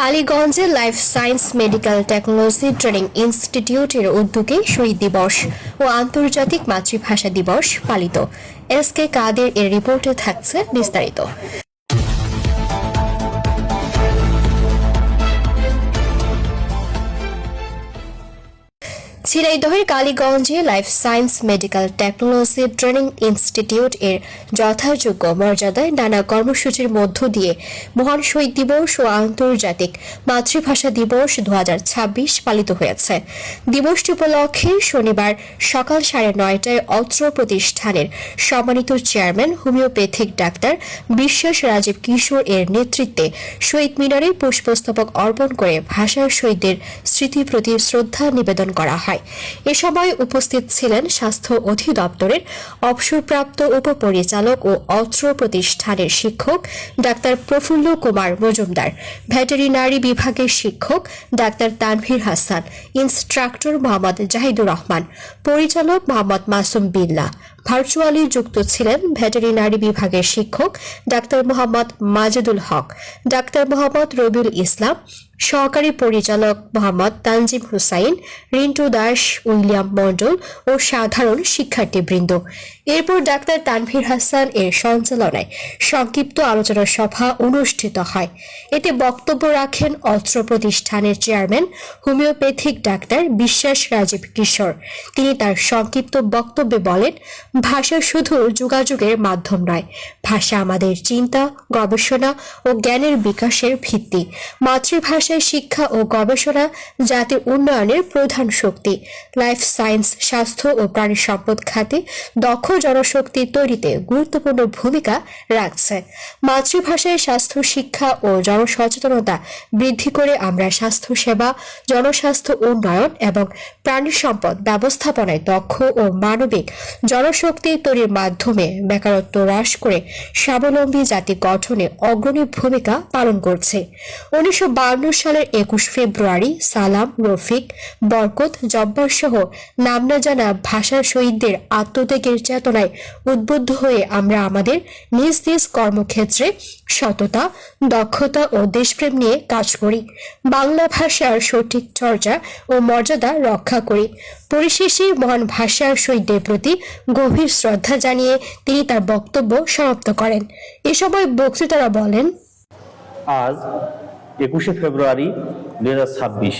কালীগঞ্জে life science medical technology training ইনস্টিটিউটের উদ্যোগে শহীদ দিবস ও আন্তর্জাতিক মাতৃভাষা দিবস পালিত। এস কে কাদের এর রিপোর্টে থাকছে বিস্তারিত। ঝিনাইদহের কালীগঞ্জে life science medical technology training institute এর যথাযোগ্য মর্যাদায় নানা কর্মসূচির মধ্য দিয়ে মহান শহীদ দিবস ও আন্তর্জাতিক মাতৃভাষা দিবস 2026 পালিত হয়েছে। দিবসটি উপলক্ষে শনিবার সকাল 9:30টায় অত্র প্রতিষ্ঠানের সম্মানিত চেয়ারম্যান হোমিওপ্যাথিক ডাক্তার বিশ্বাস রাজীব কিশোর এর নেতৃত্বে শহীদ মিনারে পুষ্পস্তবক অর্পণ করে ভাষার শহীদদের স্মৃতির প্রতি শ্রদ্ধা নিবেদন করা হয়। এ সময় উপস্থিত ছিলেন স্বাস্থ্য অধিদপ্তরের অবসরপ্রাপ্ত উপপরিচালক ও অত্র প্রতিষ্ঠানের শিক্ষক ডাক্তার প্রফুল্ল কুমার মজুমদার, ভেটেরিনারি বিভাগের শিক্ষক ডাক্তার তানভীর হাসান, ইনস্ট্রাক্টর মোহাম্মদ জাহিদুর রহমান, পরিচালক মোহাম্মদ মাসুম বিল্লাহ। ভার্চুয়ালি যুক্ত ছিলেন ভেটেরিনারি বিভাগের শিক্ষক ডাক্তার মোহাম্মদ মাজেদুল হক, ডাক্তার মোহাম্মদ রবিউল ইসলাম, সহকারী পরিচালক মোহাম্মদ তানজিম হুসাইন, রিন্টু দাস, উইলিয়াম মন্ডল ও সাধারণ শিক্ষার্থীবৃন্দ। এরপর ডাক্তার তানভীর হাসান এর সঞ্চালনায় সংক্ষিপ্ত আলোচনা সভা অনুষ্ঠিত হয়। এতে বক্তব্য রাখেন অত্র প্রতিষ্ঠানের চেয়ারম্যান হোমিওপ্যাথিক ডাক্তার বিশ্বাস রাজীব কিশোর। তিনি তার সংক্ষিপ্ত বক্তব্যে বলেন, ভাষা শুধু যোগাযোগের মাধ্যম নয়, ভাষা আমাদের চিন্তা, গবেষণা ও জ্ঞানের বিকাশের ভিত্তি। মাতৃভাষায় শিক্ষা ও গবেষণা জাতির উন্নয়নের প্রধান শক্তি। লাইফ সায়েন্স, স্বাস্থ্য ও প্রাণী সম্পদ খাতে দক্ষ জনশক্তি তৈরিতে গুরুত্বপূর্ণ ভূমিকা রাখছে। মাতৃভাষায় স্বাস্থ্য শিক্ষা ও জনসচেতনতা বৃদ্ধি করে আমরা স্বাস্থ্য সেবা, জনস্বাস্থ্য উন্নয়ন এবং প্রাণী সম্পদ ব্যবস্থাপনায় দক্ষ ও মানবিক জনশক্তি তৈরির মাধ্যমে বেকারত্ব হ্রাস করে স্বাবলম্বী জাতি গঠনে অগ্রণী ভূমিকা পালন করছে। 1952 সালের 21 ফেব্রুয়ারি সালাম, রফিক, বরকত, জব্বার সহ নাম না জানা ভাষার শহীদদের আত্মত্যাগের চেতনায় উদ্বুদ্ধ হয়ে আমরা আমাদের নিজ নিজ কর্মক্ষেত্রে সততা, দক্ষতা ও দেশপ্রেম নিয়ে কাজ করি। বাংলা ভাষার সঠিক চর্চা ও মর্যাদা রক্ষা করি। পরিশেষে মহান ভাষার শহীদদের প্রতি গভীর শ্রদ্ধা জানিয়ে তিনি তার বক্তব্য সমাপ্ত করেন। এ সময় বক্তৃতারা বলেন, আজ 21 ফেব্রুয়ারি 2026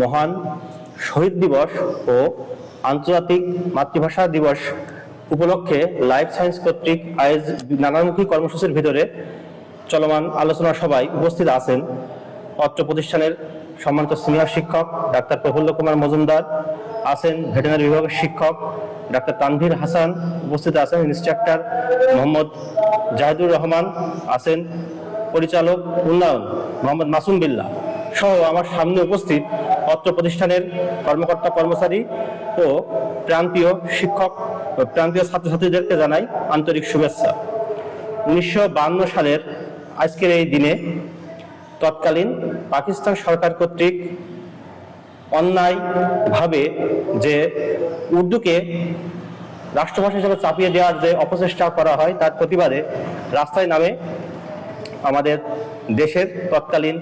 মহান শহীদ দিবস ও আন্তর্জাতিক মাতৃভাষা দিবস উপলক্ষে লাইফ সায়েন্স কর্তৃক নানামুখী কর্মসূচির ভিতরে চলমান আলোচনা সভায় উপস্থিত আছেন অত্র প্রতিষ্ঠানের সম্মানিত সিনিয়র শিক্ষক ডাক্তার প্রফুল্ল কুমার মজুমদার, আছেন ভেটেরিনারি বিভাগের শিক্ষক ডাক্তার তানভীর হাসান, উপস্থিত আছেন ইনস্ট্রাক্টর মোহাম্মদ জাহিদুর রহমান, আছেন পরিচালক উন্নয়ন মোহাম্মদ মাসুম বিল্লাহ সহ আমার সামনে উপস্থিত অত্র প্রতিষ্ঠানের কর্মকর্তা কর্মচারী ও প্রান্তীয় শিক্ষক ও প্রান্তীয় ছাত্রছাত্রীদেরকে জানাই আন্তরিক শুভেচ্ছা। 1952 সালের আজকের এই দিনে তৎকালীন পাকিস্তান সরকার কর্তৃক অন্যায়ভাবে যে উর্দুকে রাষ্ট্রভাষা হিসেবে চাপিয়ে দেওয়ার যে অপচেষ্টা করা হয়, তার প্রতিবাদে রাস্তায় নামে আমাদের দেশের তৎকালীন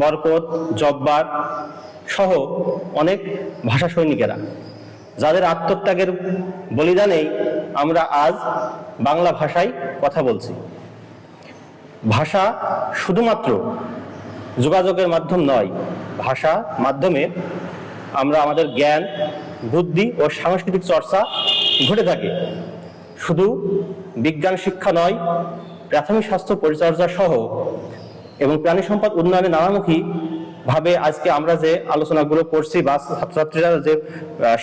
বরকত, জব্বার সহ অনেক ভাষা সৈনিকেরা, যাদের আত্মত্যাগের বলিদানেই আমরা আজ বাংলা ভাষায় কথা বলছি। ভাষা শুধুমাত্র যোগাযোগের মাধ্যম নয়, ভাষা মাধ্যমে আমরা আমাদের জ্ঞান, বুদ্ধি ও সাংস্কৃতিক চর্চা ঘটে থাকে। শুধু বিজ্ঞান শিক্ষা নয়, প্রাথমিক স্বাস্থ্য পরিচর্যা সহ এবং প্রাণী সম্পদ উন্নয়নে নানামুখী ভাবে আজকে আমরা যে আলোচনাগুলো করছি বা ছাত্রছাত্রীরা যে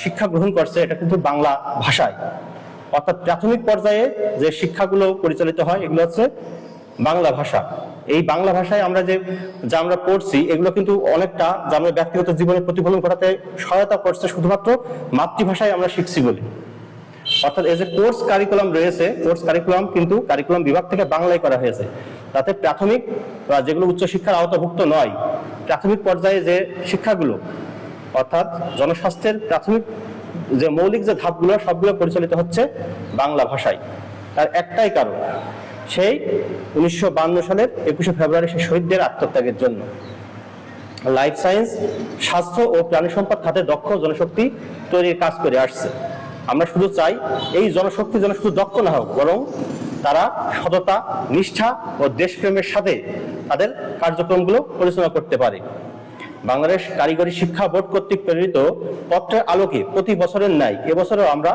শিক্ষা গ্রহণ করছে, এটা কিন্তু বাংলা ভাষায়, অর্থাৎ প্রাথমিক পর্যায়ে যে শিক্ষাগুলো পরিচালিত হয় এগুলো হচ্ছে বাংলা ভাষা। এই বাংলা ভাষায় আমরা যা আমরা পড়ছি এগুলো কিন্তু অনেকটা যা আমরা ব্যক্তিগত জীবনে প্রতিফলন ঘটাতে সহায়তা করছে শুধুমাত্র মাতৃভাষায় আমরা শিখছি বলে। অর্থাৎ এই যে কোর্স কারিকুলাম রয়েছে, কোর্স কারিকুলাম কিন্তু কারিকুলাম বিভাগ থেকে বাংলায় করা হয়েছে। তাতে প্রাথমিক যেগুলো উচ্চশিক্ষার আওতাভুক্ত নয়, প্রাথমিক পর্যায়ে যে শিক্ষাগুলো অর্থাৎ জনস্বাস্থ্যের প্রাথমিক যে মৌলিক যে ধাপগুলো সবগুলো পরিচালিত হচ্ছে বাংলা ভাষায়। তার একটাই কারণ, সেই 1952 সালের 21শে ফেব্রুয়ারি সেই শহীদদের আত্মত্যাগের জন্য। লাইফ সায়েন্স স্বাস্থ্য ও প্রাণী সম্পদ খাতে দক্ষ জনশক্তি তৈরির কাজ করে আসছে। আমরা শুধু চাই এই জনশক্তি যেন শুধু দক্ষ না হোক, বরং তারা সততা, নিষ্ঠা ও দেশপ্রেমের সাথে তাদের কার্যক্রমগুলো পরিচালনা করতে পারে। বাংলাদেশ কারিগরি শিক্ষা বোর্ড কর্তৃক প্রেরিত পত্রের আলোকে প্রতি বছরের ন্যায় এবছরও আমরা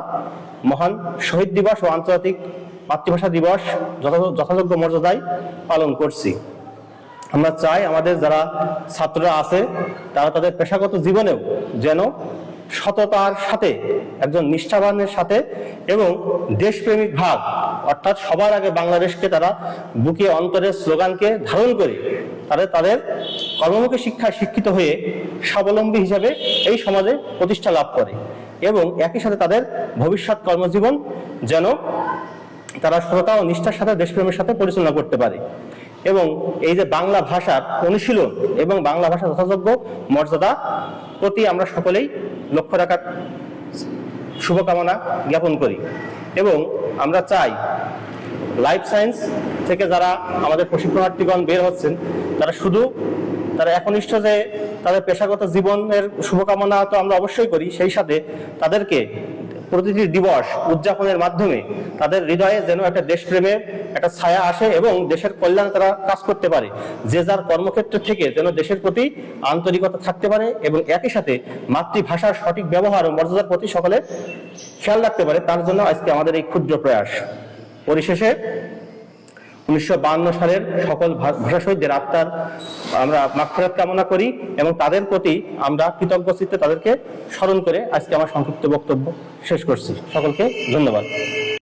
মহান শহীদ দিবস ও আন্তর্জাতিক মাতৃভাষা দিবস যথাযোগ্য মর্যাদায় পালন করছি। আমরা চাই আমাদের যারা ছাত্ররা আছে তারা তাদের পেশাগত জীবনেও যেন সততার সাথে, একজন নিষ্ঠাবানের সাথে এবং দেশপ্রেমিক ভাব, অর্থাৎ সবার আগে বাংলাদেশকে তারা বুকে অন্তরের স্লোগানকে ধারণ করে তাদের কর্মমুখী শিক্ষায় শিক্ষিত হয়ে স্বাবলম্বী হিসাবে এই সমাজে প্রতিষ্ঠা লাভ করে এবং একই সাথে তাদের ভবিষ্যৎ কর্মজীবন যেন তারা সততা ও নিষ্ঠার সাথে দেশপ্রেমের সাথে পরিচালনা করতে পারে। এবং এই যে বাংলা ভাষার অনুশীলন এবং বাংলা ভাষার যথাযোগ্য মর্যাদা প্রতি আমরা সকলেই লক্ষ্য রাখার শুভকামনা জ্ঞাপন করি। এবং আমরা চাই লাইফ সায়েন্স থেকে যারা আমাদের প্রশিক্ষণার্থীগণ বের হচ্ছেন তারা একনিষ্ঠ যে তাদের পেশাগত জীবনের শুভকামনা তো আমরা অবশ্যই করি, সেই সাথে তাদেরকে প্রতিটি দিবস উদযাপনের মাধ্যমে তাদের হৃদয়ে যেন একটা দেশপ্রেমের একটা ছায়া আসে এবং দেশের কল্যাণে তারা কাজ করতে পারে, যে যার কর্মক্ষেত্র থেকে যেন দেশের প্রতি আন্তরিকতা থাকতে পারে এবং একই সাথে মাতৃভাষার সঠিক ব্যবহার ও মর্যাদার প্রতি সকলে খেয়াল রাখতে পারে। তার জন্য আজকে আমাদের এই ক্ষুদ্র প্রয়াস। পরিশেষে 1952 সালের সকল ভাষা শহীদদের আত্মার আমরা মাগফিরাত কামনা করি এবং তাদের প্রতি আমরা কৃতজ্ঞ চিত্তে তাদেরকে স্মরণ করে আজকে আমার সংক্ষিপ্ত বক্তব্য শেষ করছি। সকলকে ধন্যবাদ।